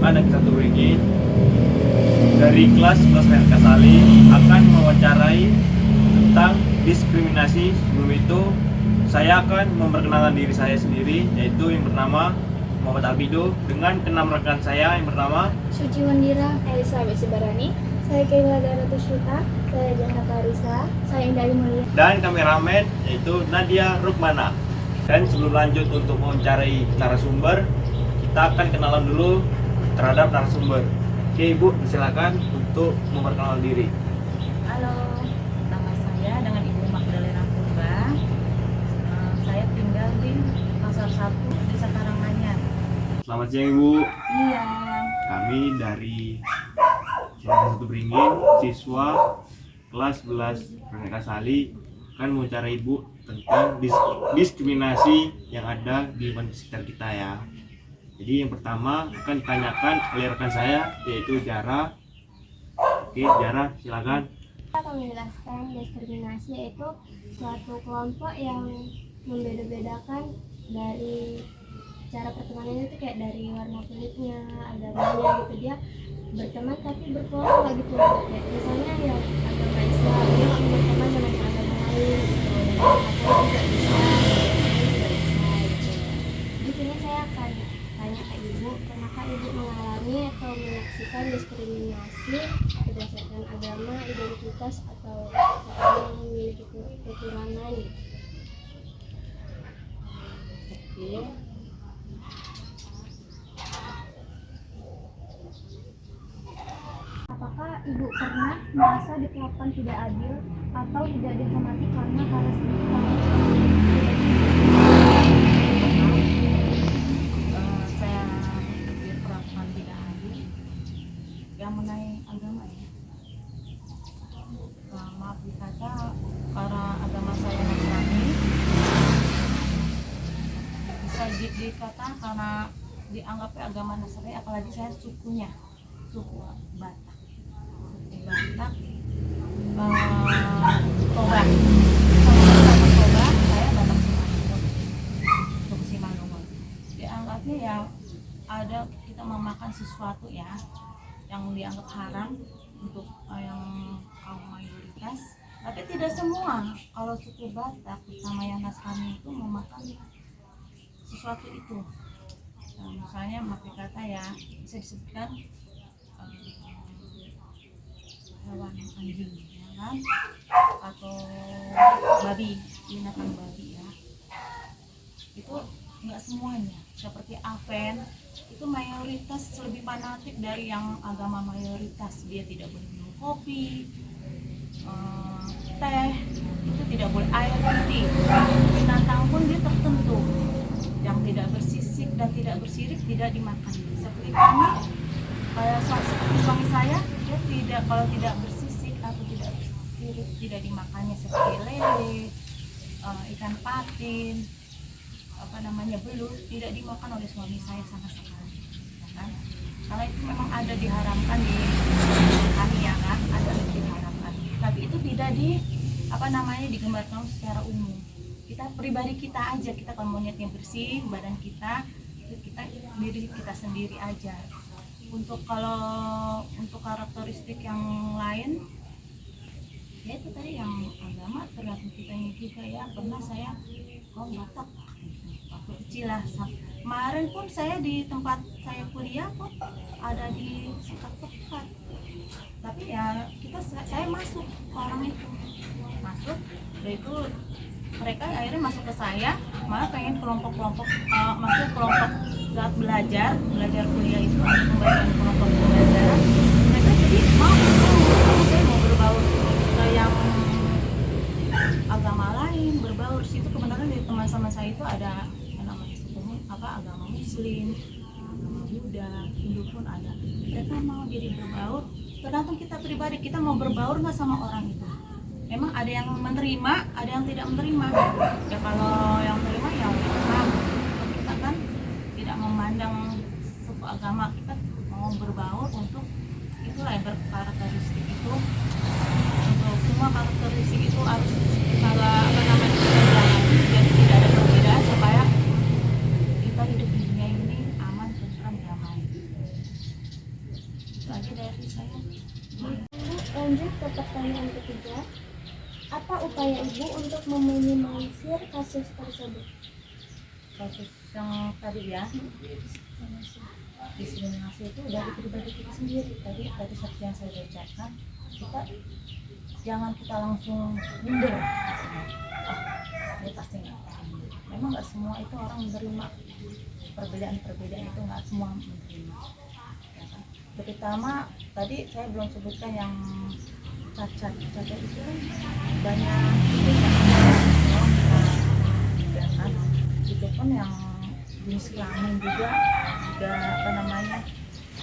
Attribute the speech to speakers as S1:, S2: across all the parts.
S1: anak satu beringin dari kelas Raden Kasali akan mewawancarai tentang diskriminasi. Sebelum itu saya akan memperkenalkan diri saya sendiri, yaitu yang bernama Muhammad Albido, dengan keenam rekan saya yang bernama
S2: Suci Wandira,
S3: Elizabeth Sibarani,
S2: saya Kayla Daratu Syuta, saya Jahat Arisa, saya Indah Mulia.
S1: dan kameramen yaitu Nadia Rukmana. Dan sebelum lanjut untuk mewawancarai narasumber, kita akan kenalan dulu terhadap narasumber. Oke Ibu, silakan untuk memperkenalkan diri.
S3: halo, nama saya dengan Ibu Magdalena Purba. Saya tinggal di Pasar 1, Desa Karanganyar.
S1: Selamat siang Ibu.
S3: Iya.
S1: Kami dari Raden Satu Beringin, siswa kelas 11 Raden Kasali, akan mewawancarai Ibu tentang diskriminasi yang ada di sekitar kita ya. Jadi yang pertama akan ditanyakan oleh rekan saya, yaitu Jara. Oke Jara, silakan.
S2: Saya akan menjelaskan diskriminasi yaitu suatu kelompok yang membeda-bedakan dari cara pertemanannya, itu kayak dari warna kulitnya, agamanya gitu. Dia berteman tapi berkelompok gitu. Kayak misalnya yang agama Islam, dia nggak mau berteman dengan agama lain gitu. Atau tidak bisa, tidak bisa gitu. Di sini saya akan tanya ke Ibu, pernahkah Ibu mengalami atau menyaksikan diskriminasi berdasarkan agama, identitas, atau seorang yang memiliki keturunan gitu?
S3: Oke.
S2: Apakah Ibu pernah merasa diperlakukan tidak adil atau tidak dihormati karena ras
S3: Saya diperlakukan tidak adil yang mengenai agama ya. Maaf dikata, karena agama saya Nasrani, bisa dikata karena dianggapnya agama Nasrani, apalagi saya sukunya suku Batak. Batak, Toba. Toba, saya Batak Simalungun, suku Simalungun. Dianggapnya ya ada kita memakan sesuatu ya yang dianggap haram untuk yang kaum mayoritas, tapi tidak semua. Kalau suku Batak, terutama yang Nasrani itu memakan sesuatu itu. Nah, misalnya maaf kata ya, bisa disebutkan hewan anjing ya kan, atau babi, binatang babi ya. Itu enggak semuanya. Seperti Aven itu mayoritas lebih fanatik dari yang agama mayoritas. Dia tidak boleh minum kopi, teh, itu tidak boleh, air putih. Binatang pun dia tertentu yang tidak bersisik dan tidak bersirik tidak dimakan. Seperti kami, kayak seperti suami saya, dia tidak, kalau tidak bersisik atau tidak bersirik tidak dimakannya, seperti lele, ikan patin, belut, tidak dimakan oleh suami saya sama sekali, ya kan? Karena itu memang ada diharamkan di kami ya kan, ada diharamkan. Tapi itu tidak digembarkan secara umum. Kita pribadi kita aja, kita kalau mau niatnya bersih badan kita, itu kita diri kita sendiri aja. Untuk karakteristik yang lain, ya itu tadi yang agama tergantung kitanya juga ya. Pernah saya Batak waktu kecil lah. Kemarin pun saya di tempat saya kuliah pun ada di sekat-sekat. Tapi ya saya masuk, orang itu masuk, itu mereka akhirnya masuk ke saya, malah pengen kelompok-kelompok, masuk kelompok belajar kuliah itu, ada pembagian kelompok pembelajaran. Mereka jadi saya mau berbaur ke yang agama lain, berbaur situ. Kebenaran dari teman-teman saya itu ada namanya agama Muslim, agama Buddha, Hindu pun ada. Mereka mau jadi berbaur. Tergantung kita pribadi, kita mau berbaur nggak sama orang itu. Memang ada yang menerima, ada yang tidak menerima. Ya kalau yang menerima ya welcome. Kita kan tidak memandang suku agama, kita mau berbaur untuk itulah yang berkarakteristik itu. Untuk semua karakteristik itu harus kita jalani, jadi tidak ada perbedaan supaya kita hidup di dunia ini aman, tentram, damai.
S2: ke pertanyaan ketiga. Apa upaya Ibu untuk meminimalisir kasus tersebut?
S3: Kasus yang tadi ya, diskriminasi itu dari pribadi kita sendiri. Tadi seperti yang saya ucapkan, kita jangan kita langsung minder. Dia pasti nggak paham. Memang nggak semua itu orang menerima perbedaan itu, nggak semua menerima. Ya kan? Terutama tadi saya belum sebutkan yang cacat itu kan banyak itu ya kan, itu pun yang jenis kelamin juga apa namanya,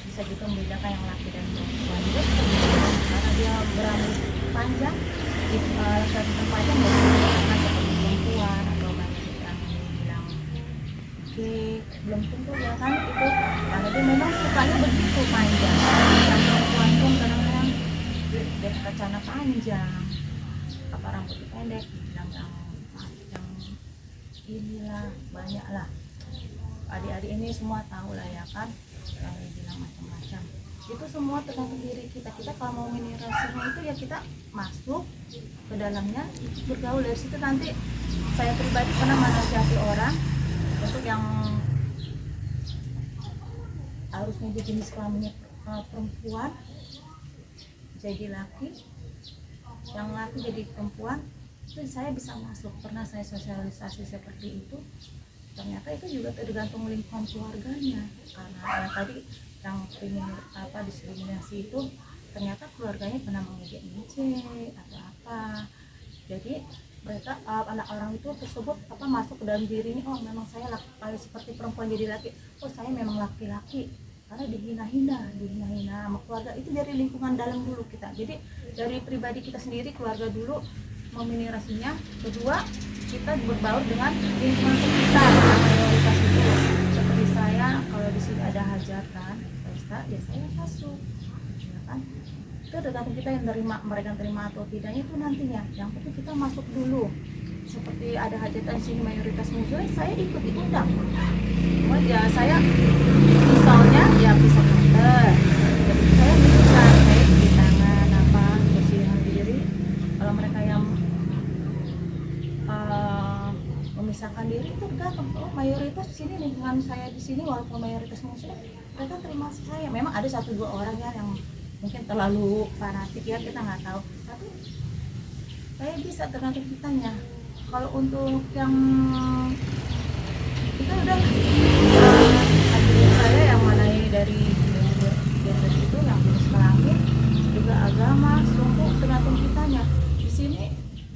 S3: bisa juga membedakan yang laki dan perempuan juga, karena dia berambut panjang, laki-laki panjang karena seperti perempuan, atau banyak yang bilang belum tentu ya kan, itu karena dia memang sukanya begitu panjang. Yang perempuan pun kadang-kadang dia pakai celana panjang, apa rambut pendek, dibilang yang inilah banyak lah. Adik-adik ini semua tahu lah ya kan, yang dibilang macam-macam. Itu semua tergantung diri kita. Kita kalau mau minimalisirnya itu ya kita masuk ke dalamnya, bergaul dari situ. Nanti saya pribadi pernah menasihati orang untuk yang harusnya jenis kelaminnya perempuan jadi laki, yang laki jadi perempuan, itu saya bisa masuk. Pernah saya sosialisasi seperti itu. Ternyata itu juga tergantung lingkungan keluarganya, karena tadi yang diskriminasi itu ternyata keluarganya pernah mengejek-ngejek atau apa. Jadi mereka anak orang itu tersebut masuk ke dalam dirinya, oh memang saya seperti perempuan jadi laki, oh saya memang laki-laki, karena dihina-hina sama keluarga. Itu dari lingkungan dalam dulu kita. Jadi dari pribadi kita sendiri, keluarga dulu meminimalisirnya. Kedua, kita berbaur dengan lingkungan sekitar, mayoritas itu. Seperti saya, kalau di sini ada hajatan, pesta, ya saya masuk, ya kan? Itu tergantung kita yang mereka terima atau tidaknya itu nantinya. Yang penting kita masuk dulu. Seperti ada hajatan di sini mayoritas muslim, saya ikut diundang. Cuma ya saya misalnya ya bisa kantor, jadi saya bukan saya di tangan bersihin diri. Kalau mereka yang memisahkan diri itu tergantung. Oh, mayoritas di sini, lingkungan saya di sini walaupun mayoritas muslim, mereka terima saya. Memang ada 1-2 orang ya yang mungkin terlalu fanatik ya, kita nggak tahu. Tapi saya bisa tergantung kitanya. Kalau untuk yang kita udah saya yang mana dari gender itu, yang jenis kelamin juga agama, suku, tergantung kitanya. Di sini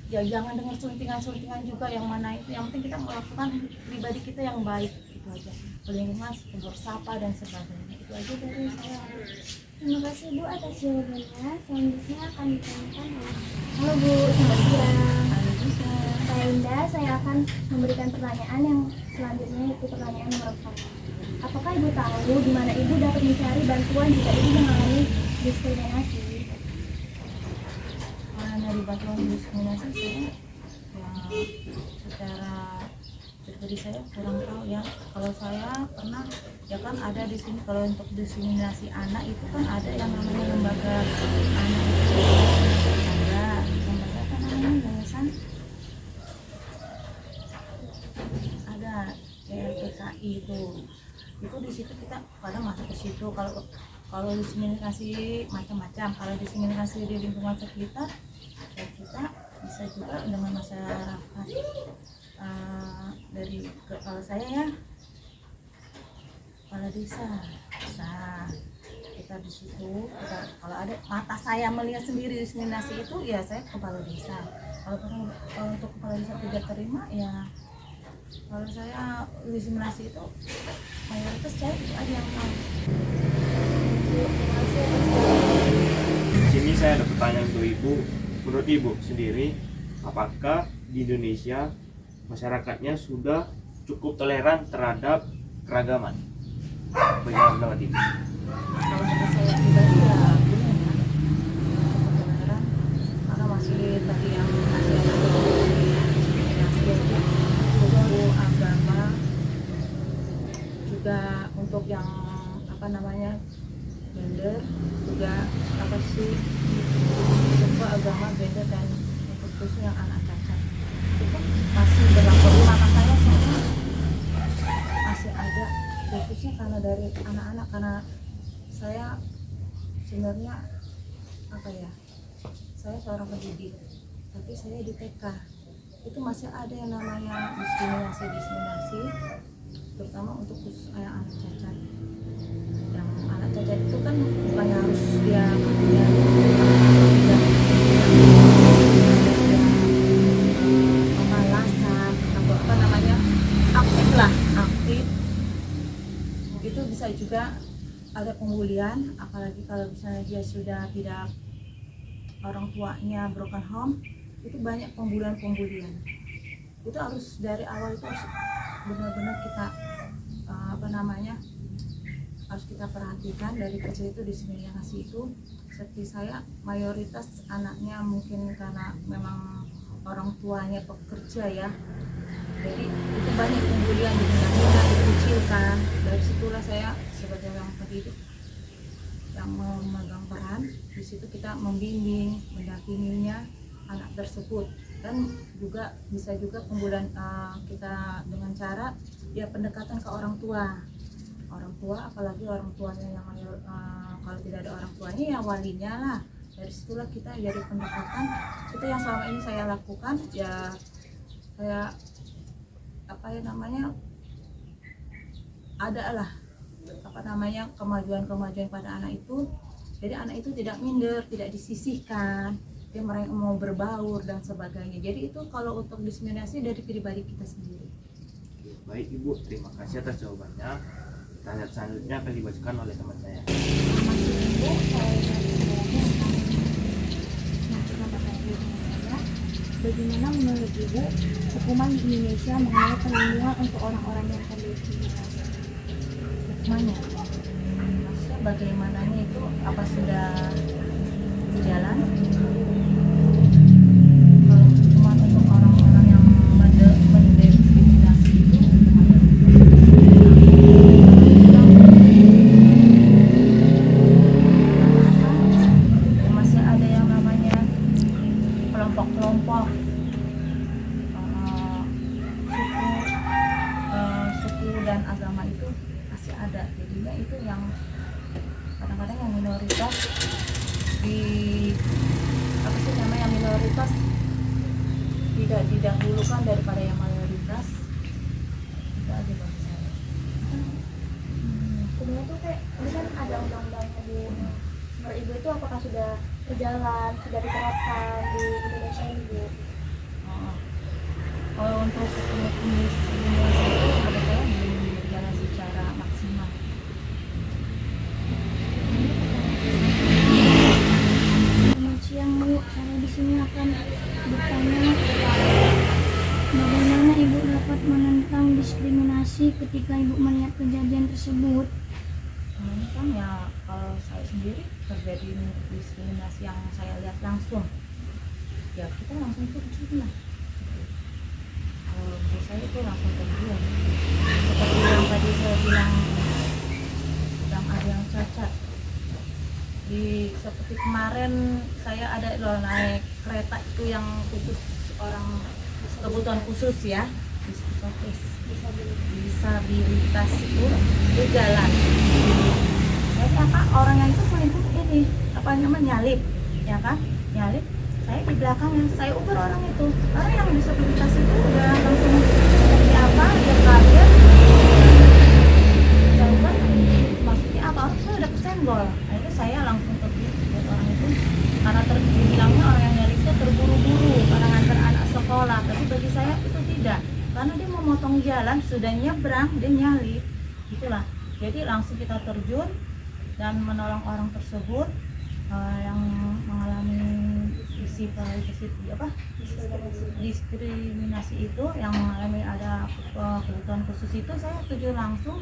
S3: ya jangan dengan selentingan juga yang mana itu. Yang penting kita melakukan pribadi kita yang baik, itu aja. Lingkungan, bersapa dan sebagainya. Itu aja dari saya.
S2: Terima kasih Bu atas jawabannya. Selanjutnya akan ditanyakan oleh Halo Bu, selamat siang. Saya Indah, saya akan memberikan pertanyaan yang selanjutnya, yaitu pertanyaan nomor 4. Apakah Ibu tahu di mana Ibu dapat mencari bantuan jika Ibu mengalami diskriminasi?
S3: Dari bantuan diskriminasi saya ya secara pribadi saya kurang tahu ya. Kalau saya pernah ya kan ada di sini, kalau untuk diskriminasi anak itu kan ada yang namanya lembaga anak itu, ada lembaga apa namanya, yayasan, ada YLPKI itu di situ kita kadang masuk ke situ. Kalau diskriminasi macam-macam, kalau diskriminasi di lingkungan sekitar ya kita bisa juga dengan masyarakat. Kalau saya ya kepala desa, kita di situ, kalau ada mata saya melihat sendiri diskriminasi itu ya saya kepala desa. Kalau untuk kepala desa tidak terima ya, kalau saya diskriminasi itu mayoritas saya itu aja yang tahu.
S1: Di sini saya ada pertanyaan untuk Ibu. Menurut Ibu sendiri, apakah di Indonesia masyarakatnya sudah cukup toleran terhadap keragaman? Bagaimana pendapat Ibu?
S3: Kalau menurut saya pribadi ya belum ya, toleran, karena masih tadi yang masih ada diskriminasi itu suku, agama, juga untuk yang gender juga agama beda dan untuk khusus yang anak cacat itu kan masih berlaku di mata saya soalnya masih ada, khususnya karena dari anak-anak, karena saya sebenarnya apa ya, saya seorang pendidik tapi saya di TK itu masih ada yang namanya diskriminasi terutama untuk khusus anak cacat. Yang anak cacat itu kan bukan harus dia pemalasan atau apa namanya aktif itu bisa juga ada pembulian, apalagi kalau misalnya dia sudah tidak, orang tuanya broken home, itu banyak pembulian itu harus dari awal itu harus benar-benar kita harus kita perhatikan dari kecil. Itu diskriminasi itu seperti saya, mayoritas anaknya mungkin karena memang orang tuanya pekerja ya, jadi itu banyak pembulian, dihina-hina, dikucilkan. Dari situlah saya sebagai orang pendidik yang memegang peran di situ, kita membimbing, mendampinginya anak tersebut, dan juga bisa juga pembulian kita dengan cara ya pendekatan ke orang tua, apalagi orang tuanya yang kalau tidak ada orang tuanya ya walinya lah. Dari situlah kita jadi pendekatan. Itu yang selama ini saya lakukan ya, saya adalah kemajuan pada anak itu. Jadi anak itu tidak minder, tidak disisihkan, dia mereka mau berbaur dan sebagainya. Jadi itu kalau untuk diskriminasi dari pribadi kita sendiri.
S1: Baik Ibu, terima kasih atas jawabannya. Tanya selanjutnya akan dibacakan oleh teman saya.
S2: Masih Ibu, saya dari sebenarnya bagaimana menurut Ibu hukuman di Indonesia mengenai perlindungan untuk orang-orang yang terdiskriminasi?
S3: Hukumannya, maksudnya bagaimananya itu apa sudah berjalan? Kalau hukuman untuk orang-orang yang mendiskriminasi itu masih ada yang namanya kelompok-kelompok suku dan agama itu masih ada. Jadinya itu yang kadang-kadang yang minoritas minoritas tidak didahulukan daripada yang mayoritas. Itu aja bagi saya.
S2: Sebenarnya tuh kayak ini kan ada undang-undangnya Bu. Menurut Ibu itu apakah sudah berjalan, sudah diterapkan di Indonesia ini Bu?
S3: Kalau untuk hukum diskriminasi itu menurut saya belum berjalan secara maksimal.
S2: Selamat siang Bu, saya di sini akan bertanya bagaimana Ibu dapat menentang diskriminasi ketika Ibu melihat kejadian tersebut?
S3: Ini kan ya, kalau saya sendiri terjadi diskriminasi yang saya lihat langsung, ya kita langsung terjun lah. Kalau menurut saya itu langsung terjun. Seperti yang tadi saya bilang tentang ada yang cacat. Seperti kemarin saya ada loh naik kereta itu yang khusus orang kebutuhan khusus ya, disabilitas itu jalan. Jadi orangnya itu selingkuh ini nyalip, ya kan? Nyalip. Saya di belakangnya, saya uber orang itu. Karena yang disabilitas itu udah langsung seperti apa, dia kaget. Saya uber, maksudnya apa? Saya udah kesenggol. Akhirnya saya langsung pergi buat orang itu. Karena dibilangnya orang yang nyalip itu terburu-buru karena nganter anak sekolah. Tapi bagi saya itu tidak. Karena dia mau motong jalan, sudah nyebrang, dia nyalip. Itulah. Jadi langsung kita terjun dan menolong orang tersebut yang mengalami diskriminasi itu, yang mengalami ada kebutuhan khusus itu. Saya terjun langsung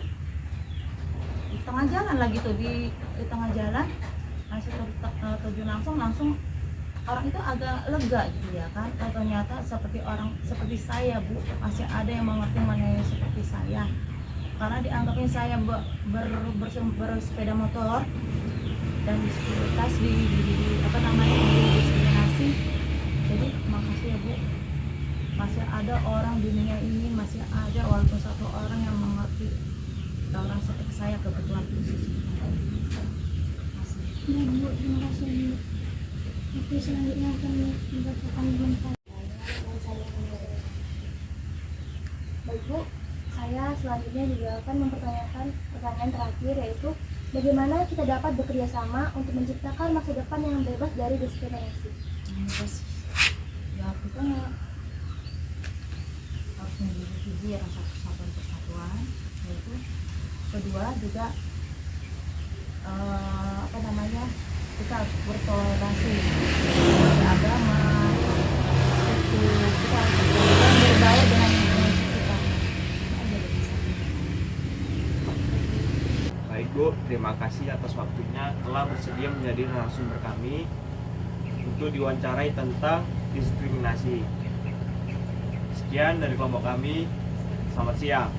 S3: di tengah jalan lagi tuh, di tengah jalan saya terjun langsung orang itu agak lega gitu ya kan. Ternyata seperti saya Bu, masih ada yang mengerti mengenai seperti saya, karena dianggapnya saya bersepeda motor dan disabilitas diskriminasi.
S2: terima kasih. Oke, selanjutnya akan membacakan komentar. Baik Bu, saya selanjutnya juga akan mempertanyakan pertanyaan terakhir, yaitu bagaimana kita dapat bekerja sama untuk menciptakan masa depan yang bebas dari diskriminasi.
S3: Terus ya kita harus memiliki rasa persatuan, yaitu kedua juga kita harus bertoleransi agama, itu kita harus berbaur dengan lingkungan sekitar.
S1: Baik Bu, terima kasih atas waktunya telah bersedia menjadi narasumber kami untuk diwawancarai tentang diskriminasi. Sekian dari kelompok kami, selamat siang.